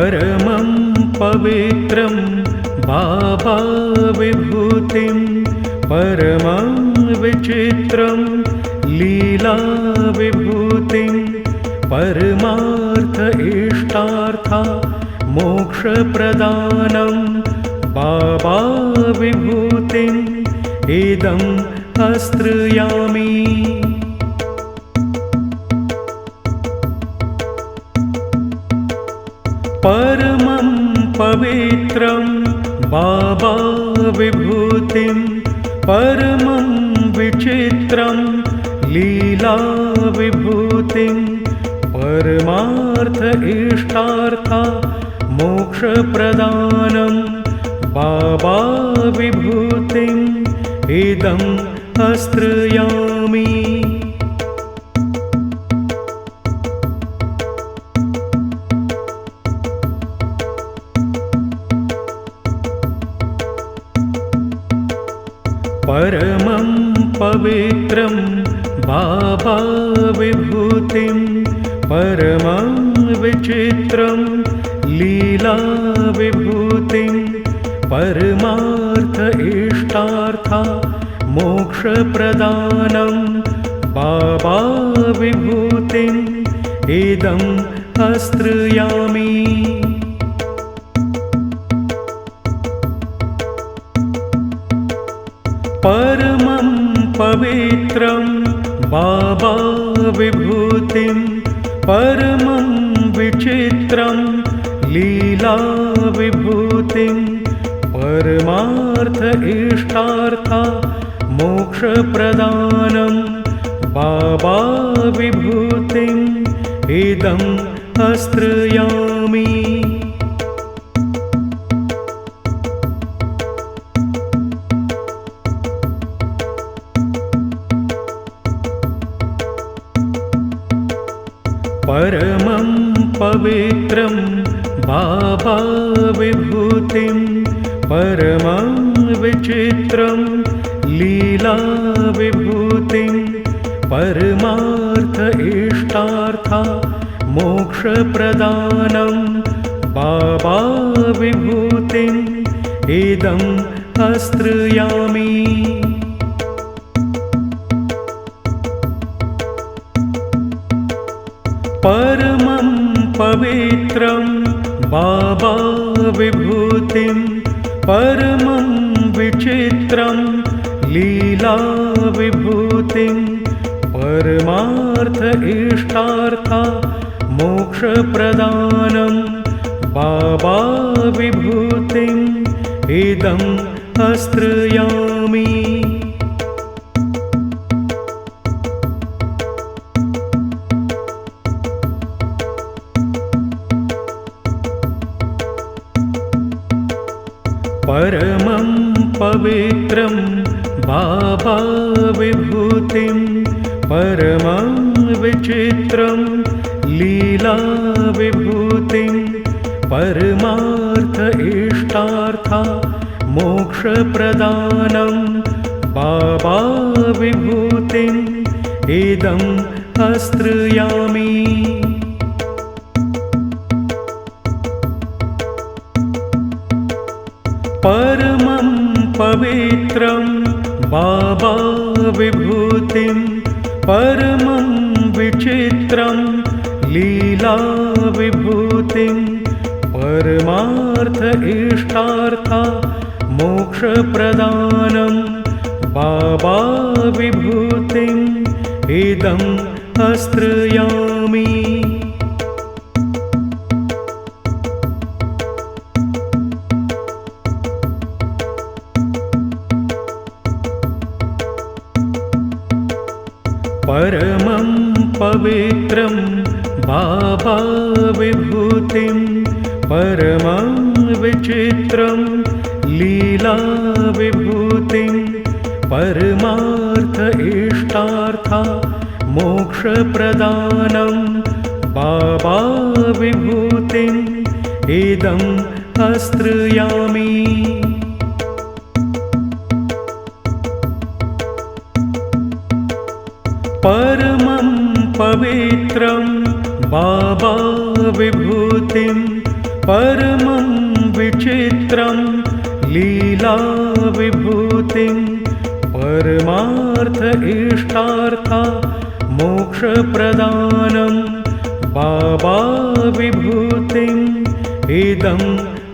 परमं पवित्रं बाबा विभूतिं परमं विचित्रं लीला विभूतिं परमार्थ इष्टार्था मोक्षप्रदानं बाबा विभूतिम् इदं आश्रयामि। परमं पवित्रं बाबा विभूतिं परमं विचित्रं लीला विभूतिं परमार्थ इष्टार्था मोक्षप्रदानं बाबा विभूतिम् इदं आश्रयामि। परमं पवित्रं बाबा विभूतिं परमं विचित्रं लीला विभूतिं परमार्थ इष्टार्था मोक्षप्रदानं बाबा विभूतिम् इदं आश्रयामि। परमं पवित्रं बाबा विभूतिं परमं विचित्रं लीला विभूतिं परमार्थ इष्टार्था मोक्षप्रदानं बाबा विभूतिम् इदं आश्रयामि। परमं पवित्रं बाबा विभूतिं परमं विचित्रं लीला विभूतिं परमार्थ इष्टार्था मोक्षप्रदानं बाबा विभूतिम् इदं आश्रयामि। परमं पवित्रं बाबा विभूतिं परमं विचित्रं लीला विभूतिं परमार्थ इष्टार्था मोक्षप्रदानं बाबा विभूतिम् इदं आश्रयामि। परमं पवित्रं बाबा विभूतिं परमं विचित्रं लीला विभूतिं परमार्थ इष्टार्था मोक्षप्रदानं बाबा विभूतिम् इदं आश्रयामि। परमं पवित्रं बाबा विभूतिं परमं विचित्रं लीला विभूतिं परमार्थ इष्टार्था मोक्षप्रदानं बाबा विभूतिम् इदं आश्रयामि। परमं पवित्रं बाबा विभूतिं परमं विचित्रं लीला विभूतिं परमार्थ इष्टार्था मोक्षप्रदानं बाबा विभूतिम् इदं आश्रयामि। परमं पवित्रं बाबा विभूतिं परमं विचित्रं लीलाविभूतिं परमार्थ इष्टार्था मोक्षप्रदानं बाबा विभूतिम् इदम्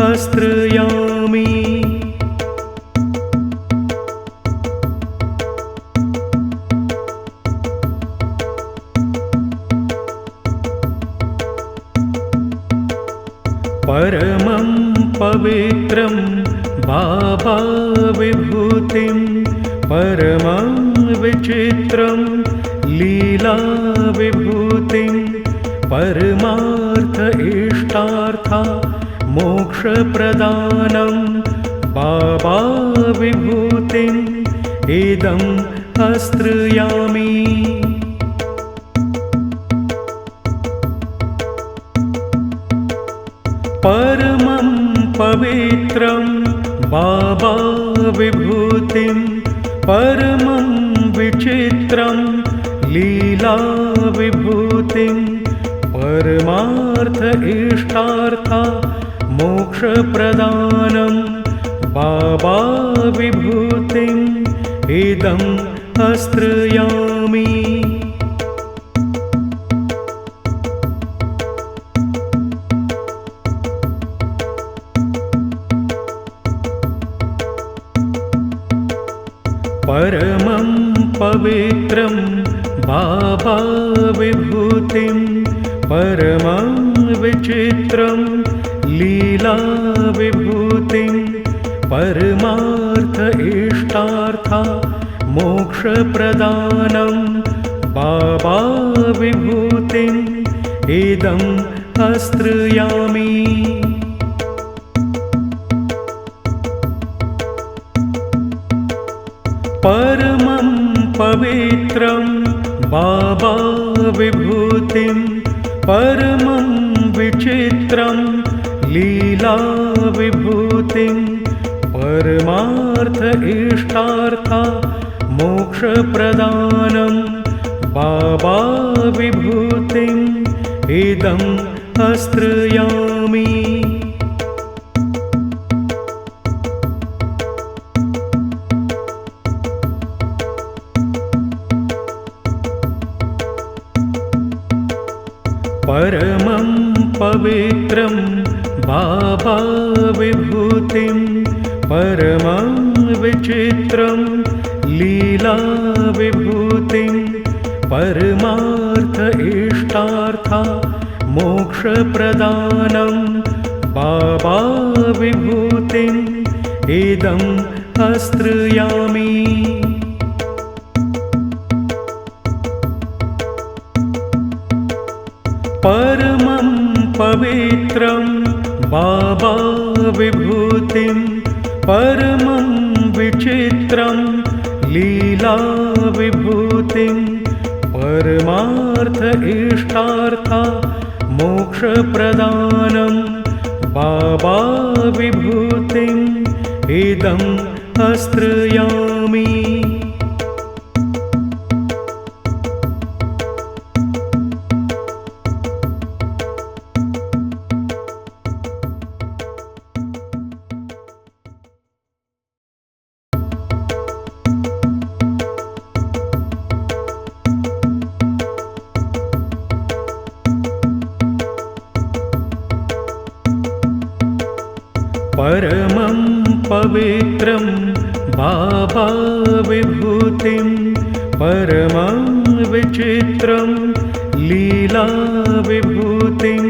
आश्रयामि। परमं पवित्रं बाबा विभूतिं परमं विचित्रं लीला विभूतिं परमार्थ इष्टार्था मोक्षप्रदानं बाबा विभूतिम् इदम् आश्रयामि। परमं पवित्रं बाबा विभूतिं परमं विचित्रं लीला विभूतिं परमार्थ इष्टार्था मोक्षप्रदानं बाबा विभूतिम् इदम् आश्रयामि। परमं पवित्रं बाबा विभूतिं परमं विचित्रं लीला विभूतिं परमार्थ इष्टार्था मोक्षप्रदानं बाबा विभूतिम् इदम् आश्रयामि। परमं पवित्रं बाबा विभूतिं परमं विचित्रं लीला विभूतिं परमार्थ इष्टार्था मोक्षप्रदानं बाबा विभूतिम् इदम् आश्रयामि। परमं पवित्रं बाबा विभूतिं परमं विचित्रं लीला विभूतिं परमार्थ इष्टार्था मोक्षप्रदानं बाबा विभूतिम् इदम् आश्रयामि। परमं पवित्रं बाबा विभूतिं परमं विचित्रं लीला विभूतिं परमार्थ इष्टार्था मोक्षप्रदानं बाबा विभूतिम् इदम् आश्रयामि। परमं पवित्रं बाबा विभूतिं परमं विचित्रं लीला विभूतिं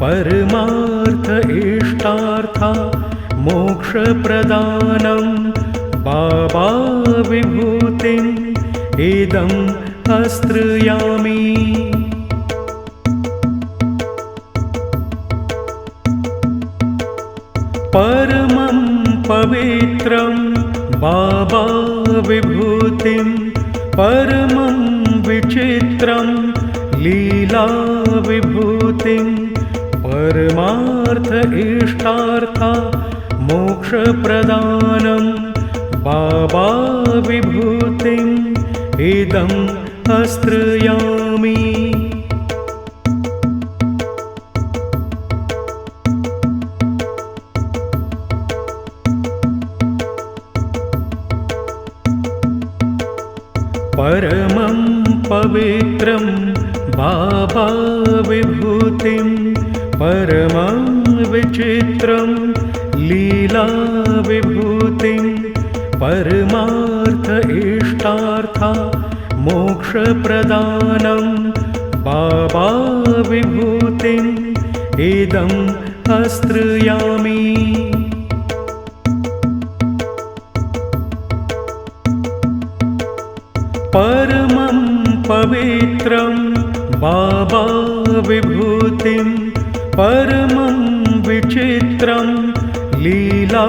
परमार्थ इष्टार्था मोक्षप्रदानं बाबा विभूतिम् इदम् आश्रयामि। परमं पवित्रं बाबा विभूतिं परमं विचित्रं लीला विभूतिं परमार्थ इष्टार्था मोक्षप्रदानं बाबा विभूतिम् इदम् आश्रयामि। परमं पवित्रं बाबा विभूतिं परमं विचित्रं लीला विभूतिं परमार्थ इष्टार्था मोक्षप्रदानं बाबा विभूतिम् इदं आश्रयामि। परमं पवित्रं बाबा विभूतिं परमं विचित्रं लीला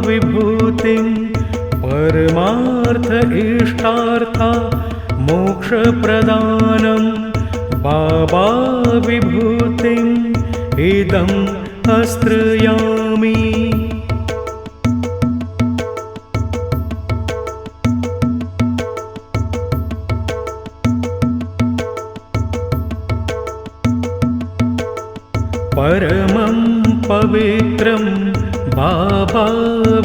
विभूतिं परमार्थ इष्टार्था मोक्षप्रदानं बाबा विभूतिम् इदं आश्रयामि। परमं पवित्रं बाबा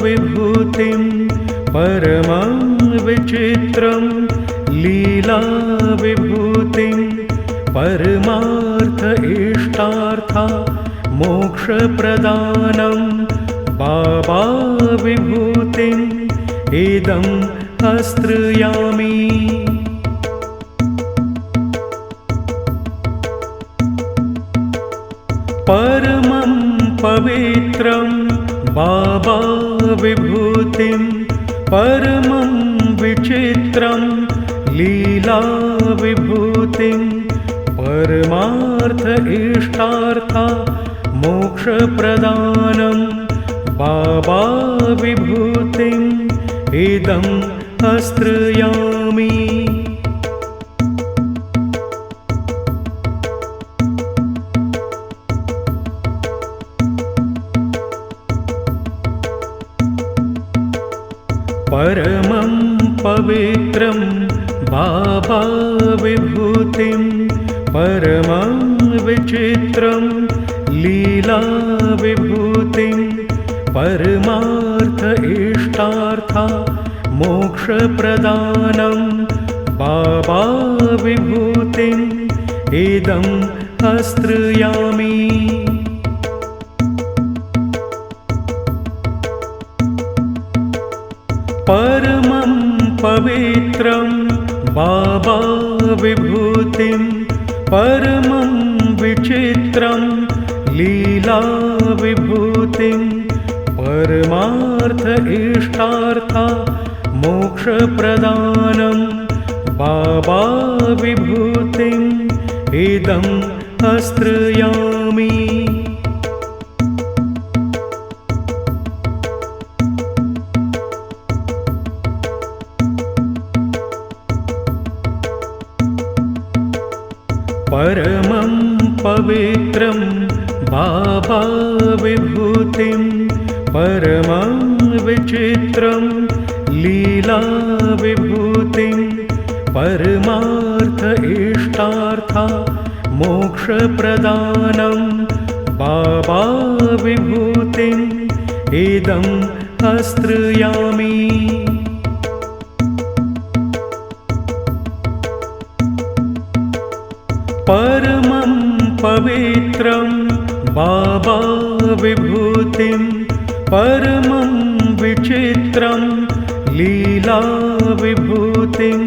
विभूतिं परमं विचित्रं लीला विभूतिं परमार्थ इष्टार्था मोक्षप्रदानं बाबा विभूतिम् इदं आश्रयामि। परमं पवित्रं बाबा विभूतिं परमं विचित्रं लीला विभूतिं परमार्थ इष्टार्था मोक्षप्रदानं बाबा विभूतिम् इदं आश्रयामि। परमं पवित्रं बाबा विभूतिं परमं विचित्रं लीला विभूतिं परमार्थ इष्टार्था मोक्षप्रदानं बाबा विभूतिम् इदं आश्रयामि। परमं पवित्रं बाबा विभूतिं परमं विचित्रं लीला विभूतिं परमार्थ इष्टार्था मोक्षप्रदानं बाबा विभूतिम् इदं आश्रयामि। परमं पवित्रं बाबा विभूतिं परमं विचित्रं लीला विभूतिं परमार्थ इष्टार्था मोक्षप्रदानं बाबा विभूतिम् इदं आश्रयामि। परमं पवित्रं बाबा विभूतिं परमं विचित्रं लीला विभूतिं